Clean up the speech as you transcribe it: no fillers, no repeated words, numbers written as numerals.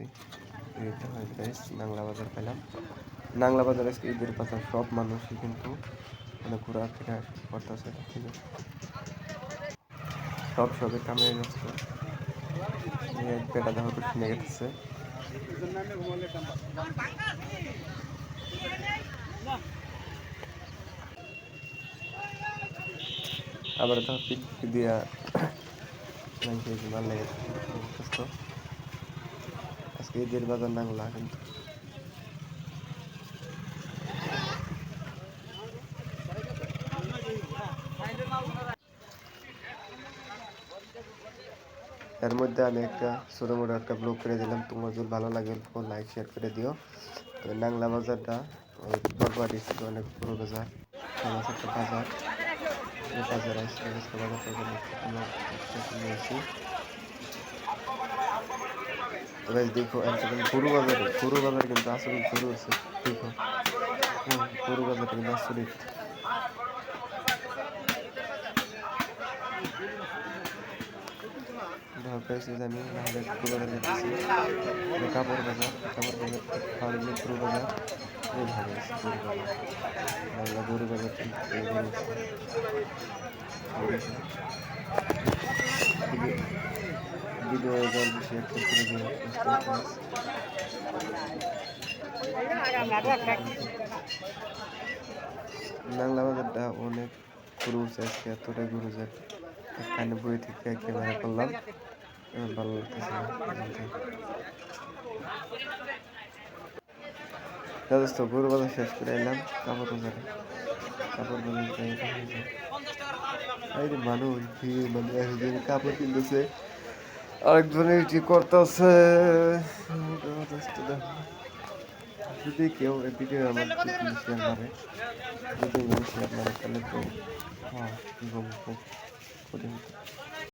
এইটা হয় গাইস, নাংলা বাজার পেলাম। নাংলা বাজার আজকে ঈদের বাজার, সব মানুষই কিন্তু মানে ঘোরাফেরা করতেছে, ঠিক আছে, সবে কামে ব্যস্ত। এক বেটা দেখো তো শুনে গেছে, আবার দেখো পিক দিয়া মাল লেগে বুঝতো। আজকে ঈদের বাজার নাংলা কিন্তু এর মধ্যে আমি একটা ছোটো মোটো একটা ব্লগ করে দিলাম। তোমার যদি ভালো লাগে লাইক শেয়ার করে দিও। তো নাংলা বাজারটা বরবাড়ি থেকে অনেক বড় বাজার, ফেমাস একটা বাজার। এই বাজার আসলে বাজারটা নিয়েছি। তো গাইস দেখো একদম গরু বাজার কিন্তু আসলে গরু আছে, দেখো গরু বাজার কিন্তু আসলে আমি নাহলে গরু বাজার যেতেছি, কাপড় বাজার খাওয়ার গরু বাজার, এইভাবে আছে গরু বাজার। বাংলা গরু বাজার কিন্তু গরু আছে। ভিডিও জলদি শেয়ার করে দিও। বাংলা বাজারটা অনেক গরু উঠছে আজকে, এতটাই গরু যে এখানে বই থেকে ক্যামেরা করলাম, ভালো লাগতেছে দোস্ত। গরু বাজার শেষ করে এলাম কাপড় বাজারে। কাপড় বাজার মানুষ মানে একজনে কাপড় কিনতেছে, আরেকজনে এটি করতেছে। যদি কেউ ভিডিও আমার শেয়ার মারে, যদি শেয়ার মারে তাহলে তো হ্যাঁ কি বলবো,